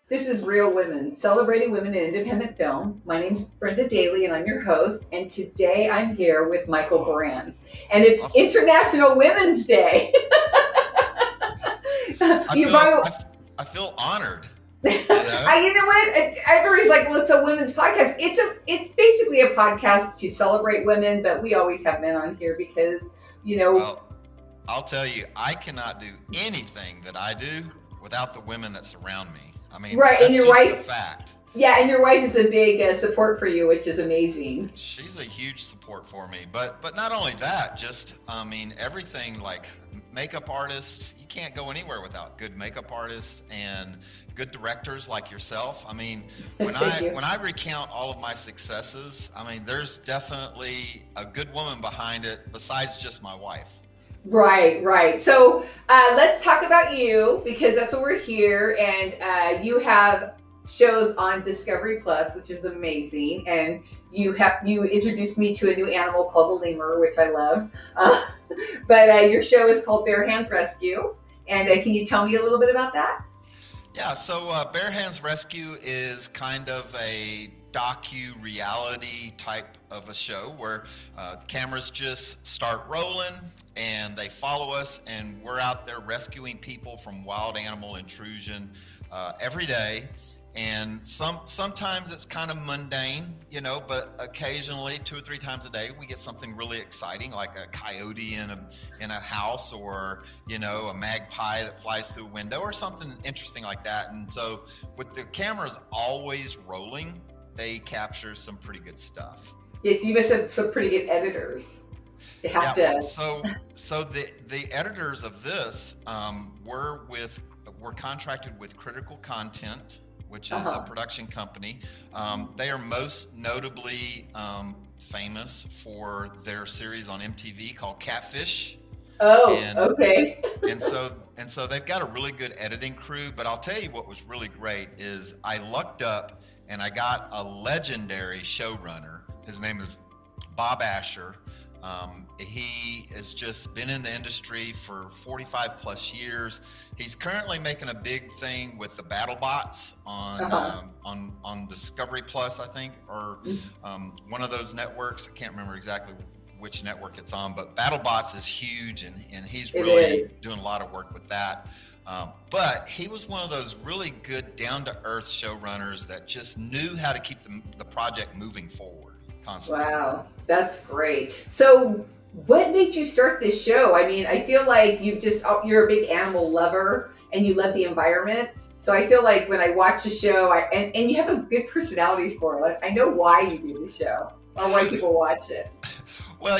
This is Real Women, celebrating women in independent film. My name's Brenda Daly, and I'm your host. And today I'm here with Michal Beran. And it's Awesome. International Women's Day. I you feel probably, I, I feel honored. You know. you know what? Everybody's like, well, it's a women's podcast. It's basically a podcast to celebrate women, but we always have men on here because, Well, I'll tell you, I cannot do anything that I do without the women that surround me. I mean, right. And that's your just a wife, fact. yeah, and your wife is a big support for you, which is amazing. She's a huge support for me. But not only that, just I mean everything like makeup artists. You can't go anywhere without good makeup artists and good directors like yourself. I mean, when Thank you. I recount all of my successes, I mean there's definitely a good woman behind it besides just my wife. Right, right. So let's talk about you because that's what we're here. And you have shows on Discovery Plus, which is amazing. And you introduced me to a new animal called a lemur, which I love. Uh, but your show is called Bare Hands Rescue. And can you tell me a little bit about that? Yeah, so Bare Hands Rescue is kind of a docu-reality type of a show where cameras just start rolling and they follow us, and we're out there rescuing people from wild animal intrusion every day. And sometimes it's kind of mundane, but occasionally 2 or 3 times a day we get something really exciting, like a coyote in a house, or a magpie that flies through a window, or something interesting like that. And so with the cameras always rolling, they capture some pretty good stuff. Yes, you must have some pretty good editors to have to. So the editors of this we're contracted with Critical Content, which is a production company. They are most notably famous for their series on MTV called Catfish. Oh, And okay. and so they've got a really good editing crew. But I'll tell you what was really great is I lucked up and I got a legendary showrunner. His name is Bob Asher. He has just been in the industry for 45 plus years. He's currently making a big thing with the battle bots on Discovery Plus, I think, or one of those networks. I can't remember exactly which network it's on, but BattleBots is huge, and he's really doing a lot of work with that. But he was one of those really good down-to-earth showrunners that just knew how to keep the project moving forward constantly. Wow, that's great. So, what made you start this show? I mean, I feel like you're a big animal lover and you love the environment. So I feel like when I watch the show, and you have a good personality for it. I know why you do the show or why people watch it. Well,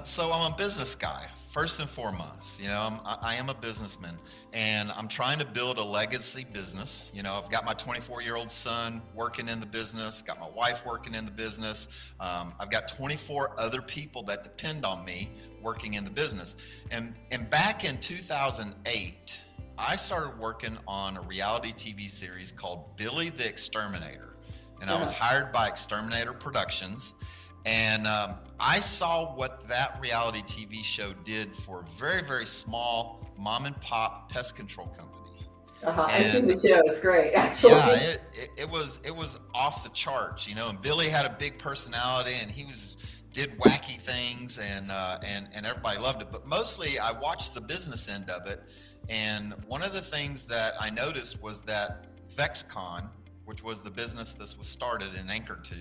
so I'm a business guy. First and foremost, I am a businessman, and I'm trying to build a legacy business. I've got my 24-year-old son working in the business, got my wife working in the business. I've got 24 other people that depend on me working in the business. And back in 2008, I started working on a reality TV series called Billy the Exterminator, and I was hired by Exterminator Productions. And I saw what that reality TV show did for a very, very small mom and pop pest control company. I've seen the show. It's great, actually. Yeah, it was off the charts, and Billy had a big personality, and he did wacky things, and everybody loved it. But mostly I watched the business end of it. And one of the things that I noticed was that VexCon, which was the business this was started and anchored to,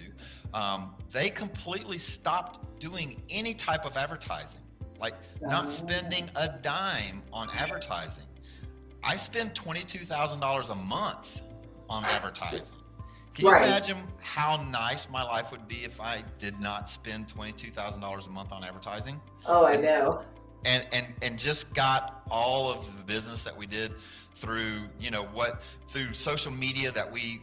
they completely stopped doing any type of advertising, like not spending a dime on advertising. I spend $22,000 a month on advertising. Can you imagine how nice my life would be if I did not spend $22,000 a month on advertising? Oh, I know. And just got all of the business that we did through, through social media that we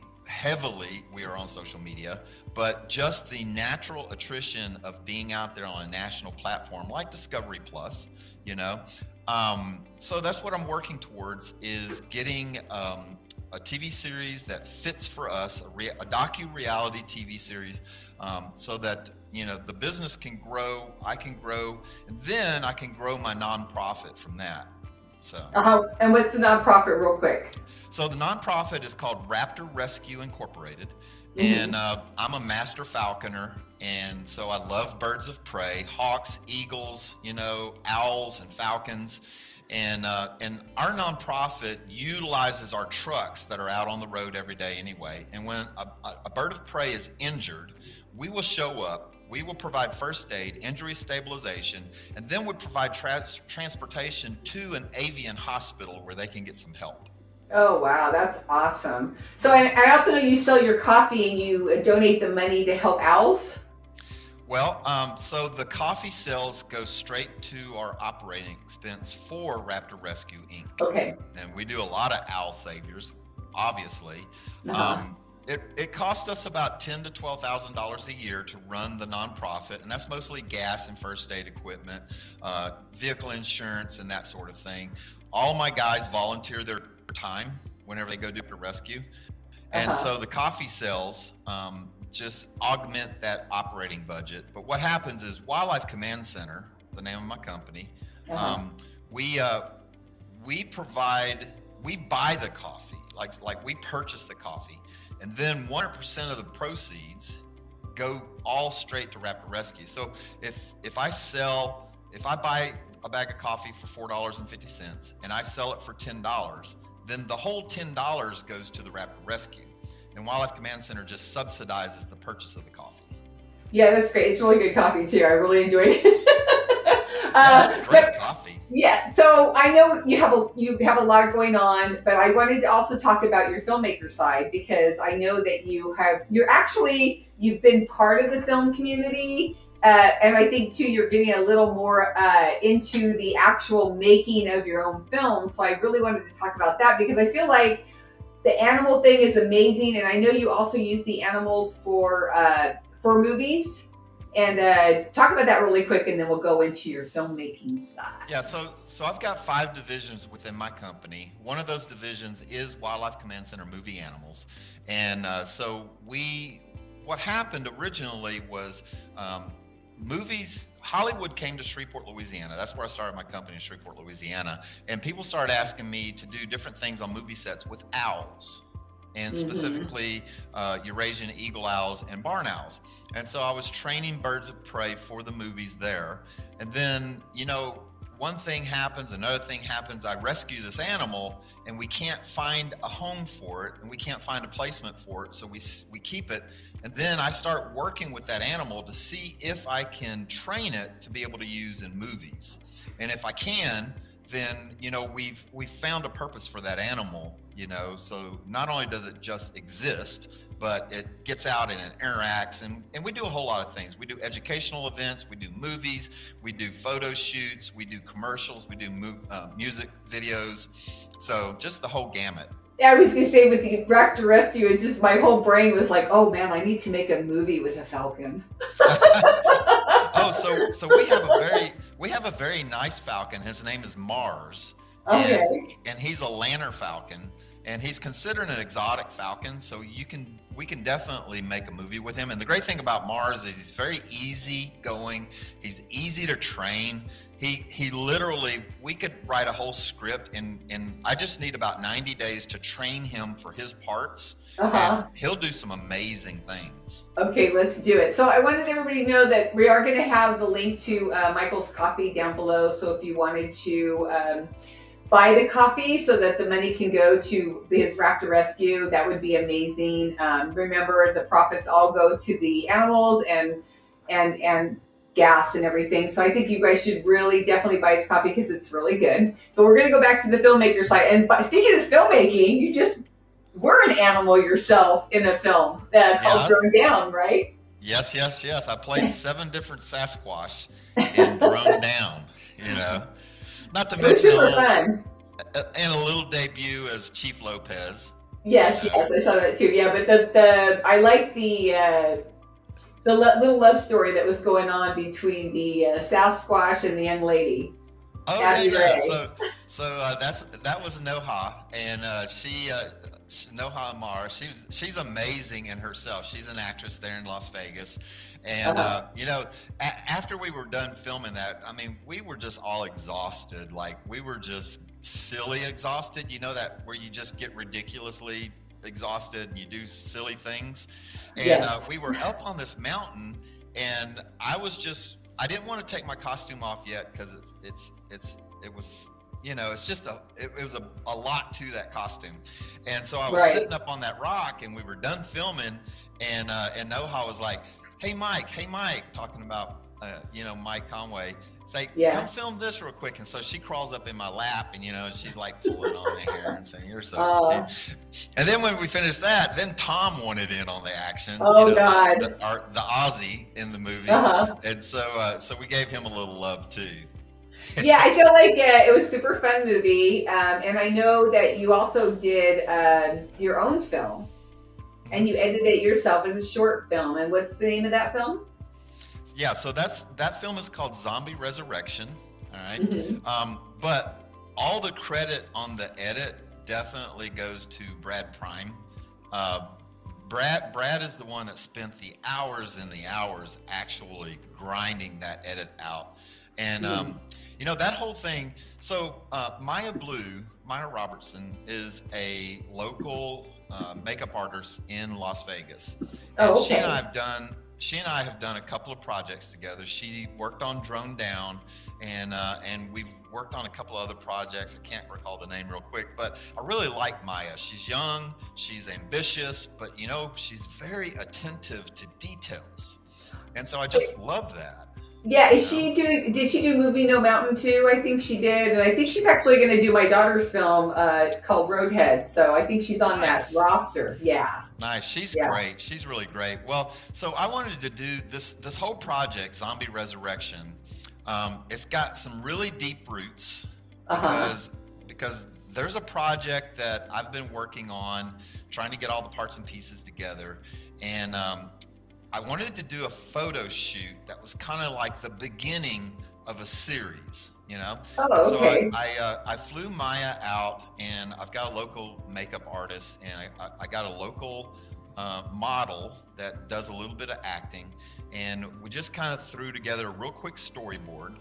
are on social media, but just the natural attrition of being out there on a national platform like Discovery Plus, so that's what I'm working towards, is getting a TV series that fits for us, a docu-reality TV series, so that the business can grow, I can grow, and then I can grow my nonprofit from that. So, And what's the nonprofit, real quick? so the nonprofit is called Raptor Rescue Incorporated, Mm-hmm. and I'm a master falconer, and so I love birds of prey, hawks, eagles, owls and falcons, and our nonprofit utilizes our trucks that are out on the road every day anyway. And when a bird of prey is injured, we will show up. We will provide first aid, injury stabilization, and then we provide transportation to an avian hospital where they can get some help. Oh, wow, that's awesome. So I also know you sell your coffee and you donate the money to help owls. Well, so the coffee sales go straight to our operating expense for Raptor Rescue Inc. Okay. And we do a lot of owl saviors, obviously. Uh-huh. It costs us about $10,000 to $12,000 a year to run the nonprofit, and that's mostly gas and first aid equipment, vehicle insurance, and that sort of thing. All my guys volunteer their time whenever they go do a rescue, and so the coffee sales just augment that operating budget. But what happens is Wildlife Command Center, the name of my company, we buy the coffee, like we purchase the coffee. And then 100% of the proceeds go all straight to Raptor Rescue. So if I buy a bag of coffee for $4.50 and I sell it for $10, then the whole $10 goes to the Raptor Rescue. And Wildlife Command Center just subsidizes the purchase of the coffee. Yeah, that's great. It's really good coffee too. I really enjoy it. That's great coffee. Yeah, so I know you have a lot going on, but I wanted to also talk about your filmmaker side, because I know that you've been part of the film community, and I think too you're getting a little more into the actual making of your own film. So I really wanted to talk about that, because I feel like the animal thing is amazing, and I know you also use the animals for movies. And talk about that really quick, and then we'll go into your filmmaking side. Yeah, so I've got 5 divisions within my company. One of those divisions is Wildlife Command Center Movie Animals. And what happened originally was movies, Hollywood came to Shreveport, Louisiana. That's where I started my company, in Shreveport, Louisiana. And people started asking me to do different things on movie sets with owls, and specifically Eurasian eagle owls and barn owls. And so I was training birds of prey for the movies there. And then, one thing happens, another thing happens. I rescue this animal and we can't find a home for it, and we can't find a placement for it. So we keep it. And then I start working with that animal to see if I can train it to be able to use in movies. And if I can, then, we've found a purpose for that animal. So not only does it just exist, but it gets out and it interacts, and we do a whole lot of things. We do educational events, we do movies, we do photo shoots, we do commercials, we do music videos. So just the whole gamut. Yeah, I was gonna say, with the Raptor Rescue, it just, my whole brain was like, oh man, I need to make a movie with a falcon. Oh, so we have a very nice falcon. His name is Mars. Okay. And he's a lanner falcon, and he's considered an exotic falcon. So we can definitely make a movie with him. And the great thing about Mars is he's very easy going. He's easy to train. He literally, we could write a whole script, and I just need about 90 days to train him for his parts. And he'll do some amazing things. Okay, let's do it. So I wanted everybody to know that we are going to have the link to Michael's coffee down below. So if you wanted to buy the coffee so that the money can go to his Raptor Rescue, that would be amazing. Remember, the profits all go to the animals and gas and everything. So I think you guys should really definitely buy his coffee, because it's really good. But we're going to go back to the filmmaker side. And speaking of filmmaking, you just were an animal yourself in a film called Drone Down, right? Yes. I played 7 different Sasquatch in Drone Down, Not to mention a little debut as Chief Lopez. Yes, I saw that too. Yeah, but I like the little love story that was going on between the Sasquatch and the young lady. Oh yeah, Abby yeah. Ray. That was Noha, and Noha Amar. She's amazing in herself. She's an actress there in Las Vegas, and Uh-huh. after we were done filming that, I mean, we were just all exhausted. Like we were just silly exhausted. You know that where you just get ridiculously exhausted and you do silly things, and Yes. we were up on this mountain, and I didn't want to take my costume off yet because it was it's just it was a lot to that costume, and so I was Right. sitting up on that rock and we were done filming, and Noha was like, hey Mike, talking about Mike Conway. It's like, Yeah. come film this real quick. And so she crawls up in my lap, and and she's like pulling on my hair and saying, "You're so cute." And then when we finished that, then Tom wanted in on the action. Oh God. The Aussie in the movie, Uh-huh. and so we gave him a little love too. Yeah, I feel like it was a super fun movie, and I know that you also did your own film, and you edited it yourself as a short film. And what's the name of that film? Yeah, so that film is called Zombie Resurrection. All right, Mm-hmm. but all the credit on the edit definitely goes to Brad Prime. Brad is the one that spent the hours and the hours actually grinding that edit out, and that whole thing. So Maya Robertson is a local makeup artist in Las Vegas, and Oh, she and okay. I have done a couple of projects together. She worked on Drone Down, and we've worked on a couple of other projects. I can't recall the name real quick, but I really like Maya. She's young, she's ambitious, but she's very attentive to details, and so I just love that. Yeah, did she do Movie No Mountain too? I think she did. And I think she's actually going to do my daughter's film. It's called Roadhead. So I think she's on that Nice. roster. Yeah. Nice. She's Yeah. great. She's really great. Well, so I wanted to do this whole project, Zombie Resurrection. It's got some really deep roots Uh-huh. because there's a project that I've been working on, trying to get all the parts and pieces together, and I wanted to do a photo shoot that was kind of like the beginning of a series, And Oh, so okay. I flew Maya out, and I've got a local makeup artist, and I got a local model that does a little bit of acting, and we just kind of threw together a real quick storyboard.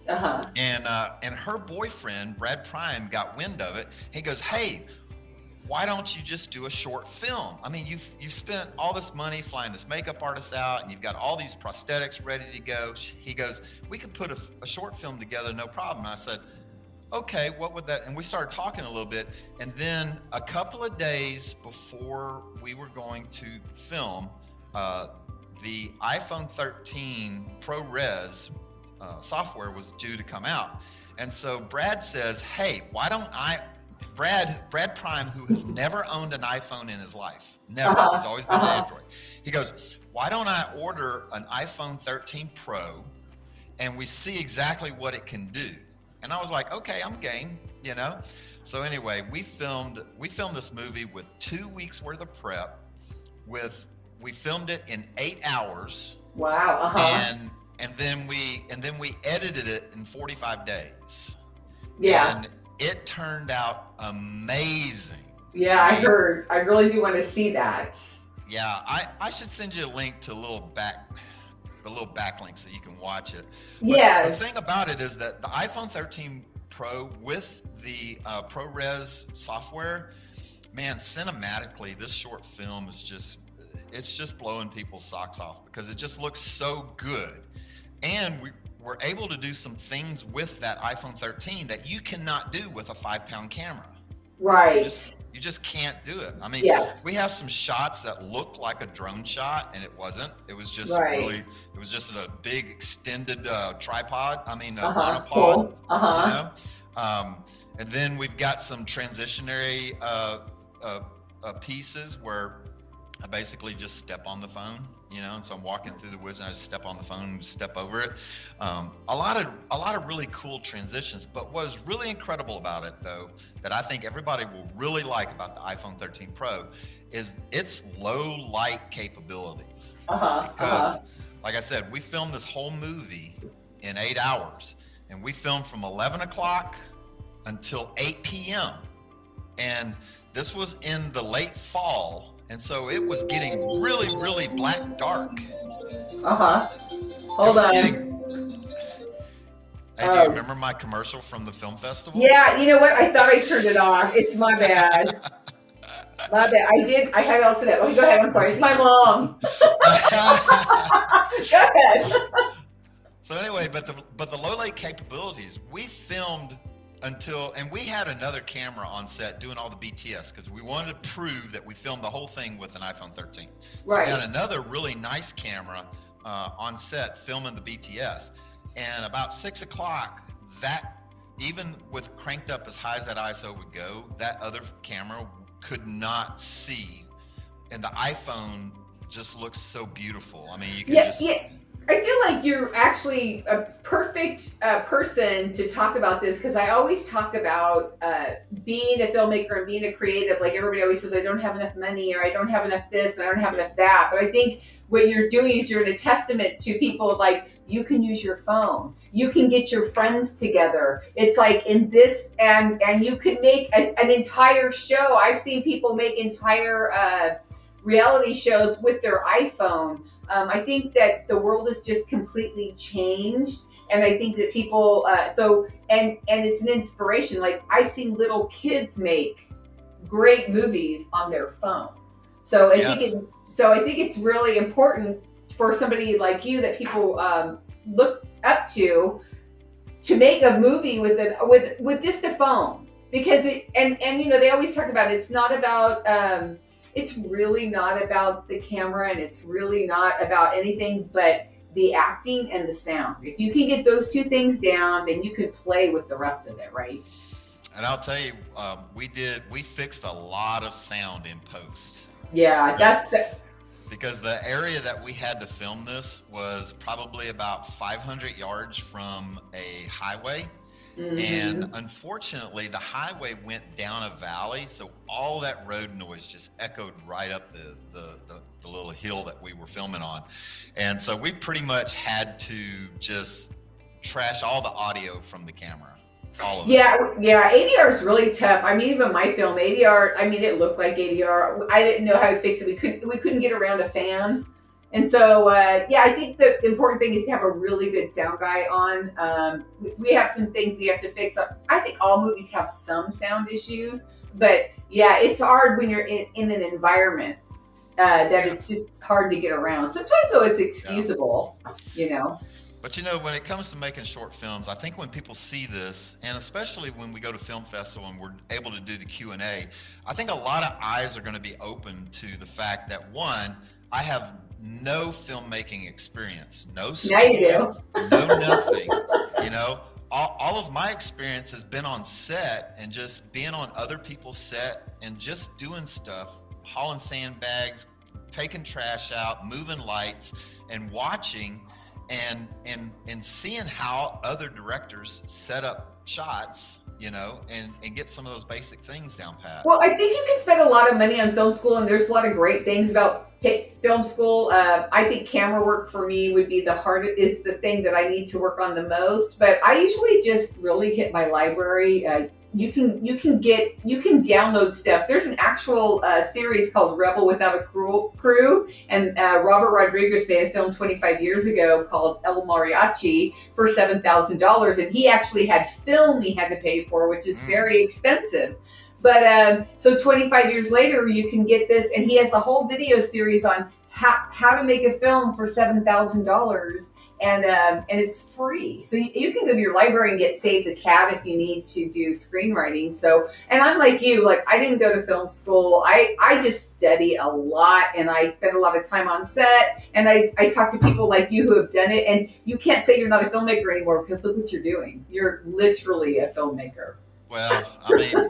Uh-huh. And her boyfriend Brad Prime got wind of it. He goes, "Hey, why don't you just do a short film? I mean, you've spent all this money flying this makeup artist out, and you've got all these prosthetics ready to go." He goes, "We could put a short film together, no problem." And I said, "Okay, what would that?" And we started talking a little bit, and then a couple of days before we were going to film, the iPhone 13 ProRes software was due to come out, and so Brad says, "Hey, why don't I?" Brad Prime, who has never owned an iPhone in his life, never. Uh-huh. He's always been an Android. He goes, "Why don't I order an iPhone 13 Pro, and we see exactly what it can do?" And I was like, "Okay, I'm game." So anyway, we filmed this movie with 2 weeks worth of prep. We filmed it in 8 hours, Wow. Uh-huh. and then we edited it in 45 days. Yeah. And it turned out amazing. Yeah, I heard. I really do want to see that. Yeah, I should send you a link to the little backlink so you can watch it. But Yes. the thing about it is that the iPhone 13 Pro with the ProRes software, man, cinematically, this short film is just blowing people's socks off because it just looks so good. And we're able to do some things with that iPhone 13 that you cannot do with a 5-pound camera. Right. You just can't do it. I mean, Yes. we have some shots that looked like a drone shot, and it wasn't. It was just Right. it was just a big extended tripod. I mean, a Uh-huh. monopod. Cool. Uh-huh. And then we've got some transitionary pieces where I basically just step on the phone, and so I'm walking through the woods and I just step on the phone and step over it. A lot of really cool transitions. But what is really incredible about it, though, that I think everybody will really like about the iPhone 13 Pro is its low light capabilities. Uh-huh. Because, Uh-huh. like I said, we filmed this whole movie in 8 hours, and we filmed from 11 o'clock until 8 p.m. And this was in the late fall. And so it was getting really, really black dark. Hold on. Hey, do you remember my commercial from the film festival? Yeah, you know what? I thought I turned it off. It's my bad. My bad. I had it all set up. Okay, go ahead. I'm sorry. It's my mom. Go ahead. So anyway, but the low light capabilities, we filmed until, and we had another camera on set doing all the BTS because we wanted to prove that we filmed the whole thing with an iPhone 13. So Right. we had another really nice camera on set filming the BTS. And about 6 o'clock, that, even with cranked up as high as that ISO would go, that other camera could not see. And the iPhone just looks so beautiful. I mean, you can Yeah. I feel like you're actually a perfect person to talk about this because I always talk about being a filmmaker and being a creative. Like everybody always says, I don't have enough money, or I don't have enough this, and I don't have enough that. But I think what you're doing is you're a testament to people like, you can use your phone. You can get your friends together. It's like in this, and you can make an entire show. I've seen people make entire reality shows with their iPhone. I think that the world has just completely changed, and I think that people and it's an inspiration. Like I've seen little kids make great movies on their phone. So I think it's really important for somebody like you that people look up to make a movie with just a phone, because it and you know, they always talk about it's not about it's really not about the camera, and it's really not about anything but the acting and the sound. If you can get those two things down, then you could play with the rest of it, right? And I'll tell you, we fixed a lot of sound in post. Yeah, because the area that we had to film this was probably about 500 yards from a highway. Mm-hmm. And unfortunately, the highway went down a valley, so all that road noise just echoed right up the little hill that we were filming on. And so we pretty much had to just trash all the audio from the camera. All of it. Yeah, ADR is really tough. I mean, even my film, ADR, I mean, it looked like ADR. I didn't know how to fix it. We couldn't get around a fan. And so, I think the important thing is to have a really good sound guy on. We have some things we have to fix. I think all movies have some sound issues, but yeah, it's hard when you're in an environment it's just hard to get around. Sometimes though it's excusable, you know. But you know, when it comes to making short films, I think when people see this, and especially when we go to film festival and we're able to do the Q&A, I think a lot of eyes are going to be open to the fact that, one, I have no filmmaking experience, no school, now you do. No nothing. You know, all of my experience has been on set and just being on other people's set and just doing stuff, hauling sandbags, taking trash out, moving lights, and watching and seeing how other directors set up shots, you know, and get some of those basic things down pat. Well, I think you can spend a lot of money on film school, and there's a lot of great things about film school. I think camera work for me would be is the thing that I need to work on the most. But I usually just really hit my library. You can download stuff. There's an actual series called Rebel Without a Crew, and Robert Rodriguez made a film 25 years ago called El Mariachi for $7,000, and he actually had film he had to pay for, which is very expensive. But so 25 years later, you can get this, and he has a whole video series on how to make a film for $7,000. And it's free. So you can go to your library and get Save the Cat if you need to do screenwriting. So, and I'm like you, like I didn't go to film school. I just study a lot, and I spend a lot of time on set, and I talk to people like you who have done it, and you can't say you're not a filmmaker anymore because look what you're doing. You're literally a filmmaker. Well, I mean,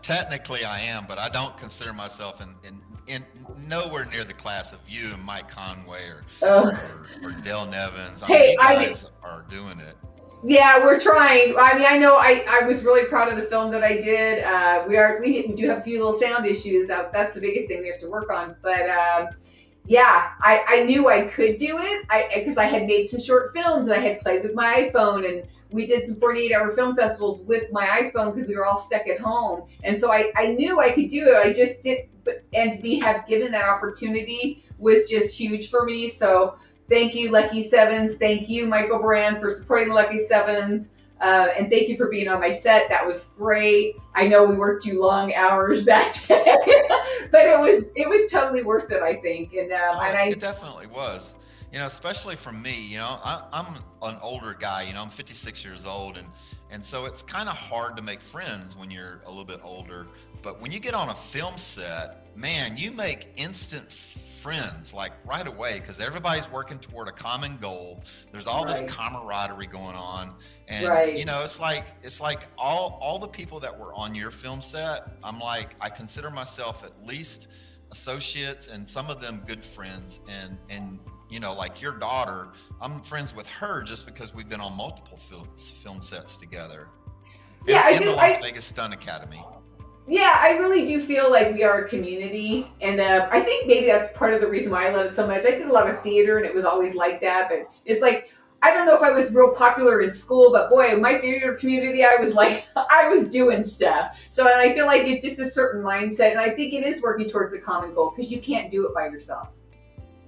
technically I am, but I don't consider myself in nowhere near the class of you and Mike Conway or Dale Nevins. I mean, you guys are doing it. Yeah, we're trying. I mean, I know I was really proud of the film that I did. We do have a few little sound issues. That's the biggest thing we have to work on. But I knew I could do it because I had made some short films and I had played with my iPhone and we did some 48-hour film festivals with my iPhone because we were all stuck at home. And so I knew I could do it. I just did, and to be have given that opportunity was just huge for me. So thank you, Lucky Sevens. Thank you, Michal Beran, for supporting the Lucky Sevens. And thank you for being on my set. That was great. I know we worked you long hours that day, but it was totally worth it, I think. And it definitely was. You know, especially for me. You know, I'm an older guy. You know, I'm 56 years old, and so it's kind of hard to make friends when you're a little bit older. But when you get on a film set, man, you make instant friends like right away because everybody's working toward a common goal. There's all this camaraderie going on, and you know, it's like all the people that were on your film set. I consider myself at least associates, and some of them good friends, and you know, like your daughter, I'm friends with her just because we've been on multiple film sets together. In the Las Vegas Stunt Academy. Yeah, I really do feel like we are a community, and I think maybe that's part of the reason why I love it so much. I did a lot of theater, and it was always like that, but it's like, I don't know if I was real popular in school, but boy, my theater community, I was doing stuff. So and I feel like it's just a certain mindset, and I think it is working towards a common goal because you can't do it by yourself.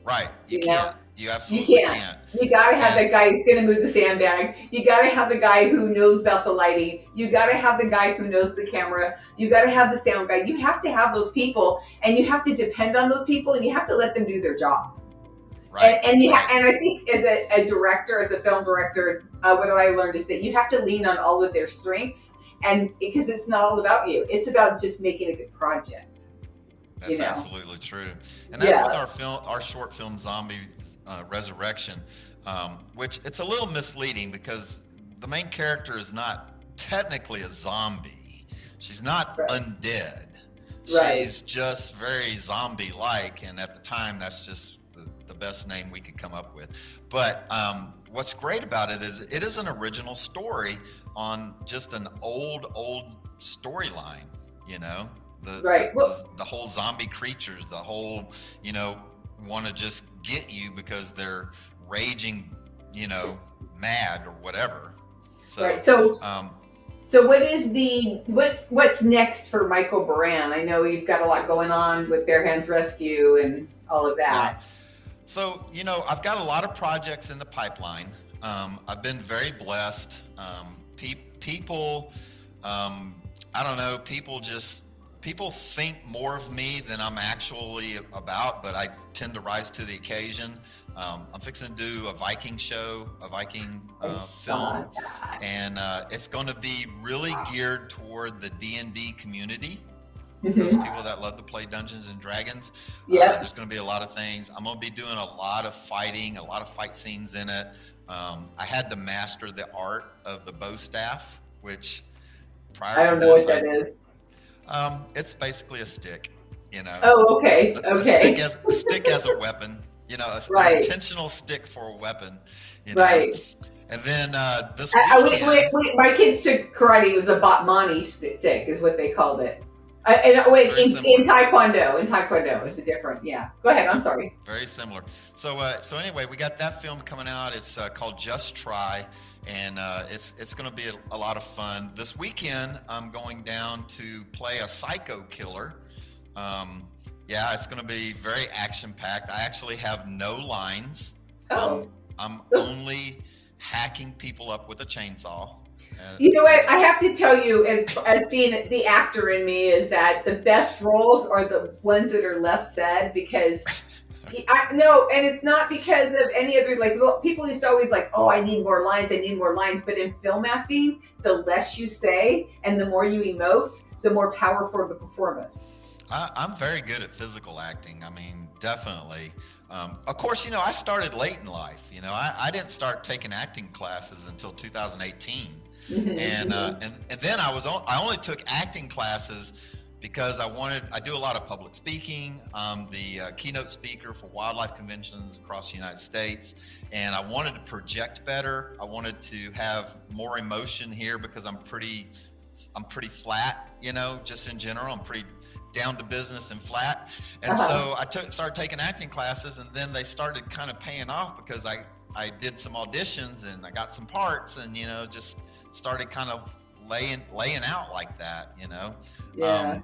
Right, you can't. You absolutely can't. You gotta have that guy who's gonna move the sandbag. You gotta have the guy who knows about the lighting. You gotta have the guy who knows the camera. You gotta have the sound guy. You have to have those people, and you have to depend on those people, and you have to let them do their job. Right. And I think as a director, as a film director, what I learned is that you have to lean on all of their strengths, and because it's not all about you, it's about just making a good project. That's absolutely true, and that's with our short film Zombie Resurrection, which it's a little misleading because the main character is not technically a zombie. She's not undead. She's just very zombie-like, and at the time, that's just the best name we could come up with. But what's great about it is an original story on just an old storyline, you know? The whole zombie creatures, the whole, you know, want to just get you because they're raging, you know, mad or whatever. So, so what is what's next for Michal Beran? I know you've got a lot going on with Bare Hands Rescue and all of that. Yeah. So, you know, I've got a lot of projects in the pipeline. I've been very blessed. People, I don't know, people think more of me than I'm actually about, but I tend to rise to the occasion. I'm fixing to do a Viking show, a Viking film, and it's going to be really geared toward the D&D community. Those people that love to play Dungeons and Dragons. There's going to be a lot of things. I'm going to be doing a lot of fighting, a lot of fight scenes in it. I had to master the art of the bow staff, which prior to this, I don't know what that is. It's basically a stick, you know. Oh, okay. A stick as a weapon, you know, an intentional stick for a weapon, you know. Right. And then this weekend, my kids took karate. It was a Batmani stick, is what they called it. In Taekwondo, it's a different. Yeah. Go ahead. I'm sorry. Very similar. So anyway, we got that film coming out. It's called Just Try. And it's going to be a lot of fun. This weekend, I'm going down to play a psycho killer. It's going to be very action-packed. I actually have no lines. I'm only hacking people up with a chainsaw. You know what? I have to tell you, as being the actor in me, is that the best roles are the ones that are less said because... No, and it's not because of any other, people used to always I need more lines. But in film acting, the less you say and the more you emote, the more powerful the performance. I'm very good at physical acting. I mean, definitely. Of course, you know, I started late in life. You know, I didn't start taking acting classes until 2018. And then I only took acting classes because I do a lot of public speaking. I'm the keynote speaker for wildlife conventions across the United States. And I wanted to project better. I wanted to have more emotion here because I'm pretty flat, you know, just in general. I'm pretty down to business and flat. And so I started taking acting classes, and then they started kind of paying off because I I did some auditions and I got some parts, and just started kind of laying out like that, Yeah.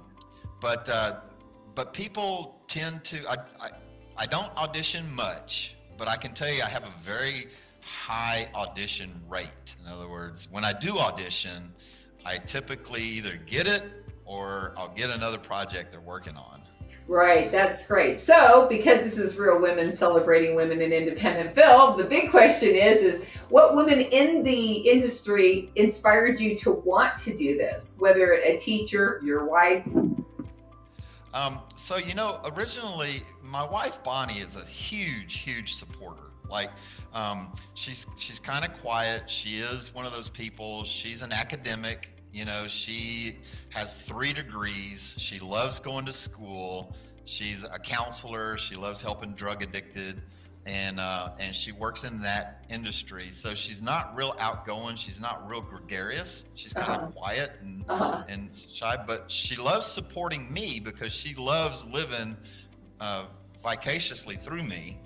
But people tend to. I don't audition much, but I can tell you I have a very high audition rate. In other words, when I do audition, I typically either get it or I'll get another project they're working on. Right, that's great. So, because this is Real Women Celebrating Women in Independent Film, the big question is what women in the industry inspired you to want to do this? Whether a teacher, your wife. So originally my wife Bonnie is a huge supporter. Like, she's kind of quiet. She is one of those people. She's an academic. She has 3 degrees. She loves going to school. She's a counselor. She loves helping drug addicted, and she works in that industry. So she's not real outgoing. She's not real gregarious. She's kind of quiet and shy, but she loves supporting me because she loves living vicaciously through me,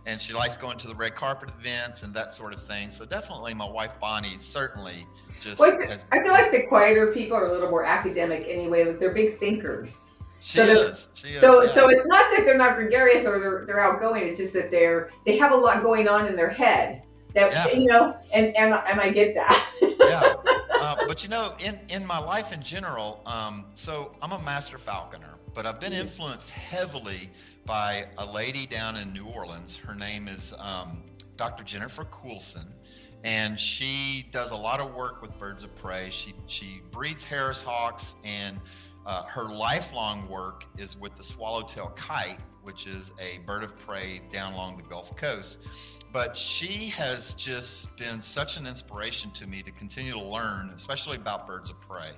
and she likes going to the red carpet events and that sort of thing. So definitely my wife Bonnie certainly just I feel like the quieter people are a little more academic anyway. Like they're big thinkers. She is. So it's not that they're not gregarious or they're outgoing. It's just that they have a lot going on in their head. That and I get that. Yeah. But in my life in general, so I'm a master falconer, but I've been influenced heavily by a lady down in New Orleans. Her name is Dr. Jennifer Coulson, and she does a lot of work with birds of prey. She breeds Harris hawks, and her lifelong work is with the swallowtail kite, which is a bird of prey down along the Gulf Coast. But she has just been such an inspiration to me to continue to learn, especially about birds of prey,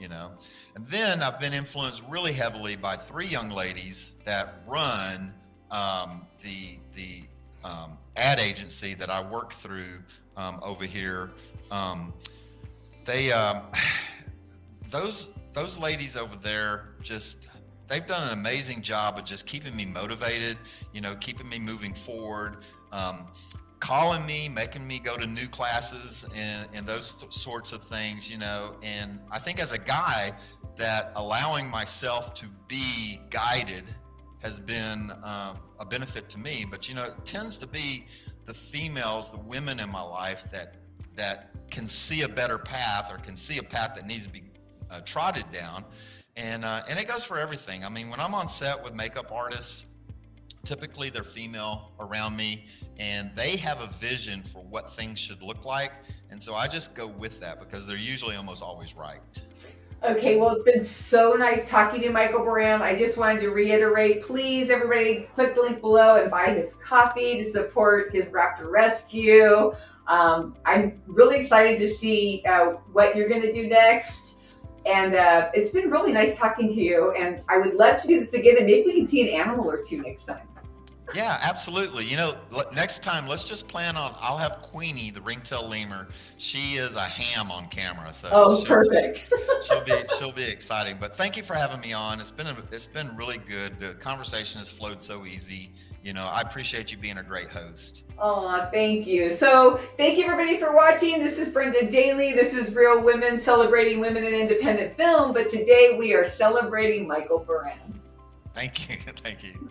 And then I've been influenced really heavily by 3 young ladies that run the ad agency that I work through over here. Those ladies over there they've done an amazing job of just keeping me motivated, keeping me moving forward, calling me, making me go to new classes and those sorts of things, and I think as a guy that allowing myself to be guided has been a benefit to me. But it tends to be the females, the women in my life that can see a better path or can see a path that needs to be trotted down, and it goes for everything. I mean, when I'm on set with makeup artists, typically they're female around me, and they have a vision for what things should look like, and so I just go with that because they're usually almost always right. Okay, well, it's been so nice talking to Michal Beran. I just wanted to reiterate, please, everybody, click the link below and buy his coffee to support his Raptor Rescue. I'm really excited to see what you're going to do next. And it's been really nice talking to you. And I would love to do this again, and maybe we can see an animal or 2 next time. Yeah, absolutely. Next time, let's just plan on, I'll have Queenie, the ringtail lemur. She is a ham on camera. So perfect. She'll be exciting. But thank you for having me on. It's been really good. The conversation has flowed so easy. I appreciate you being a great host. Oh, thank you. So thank you everybody for watching. This is Brenda, Daly. This is Real Women Celebrating Women in Independent Film. But today we are celebrating Michal Beran. Thank you. Thank you.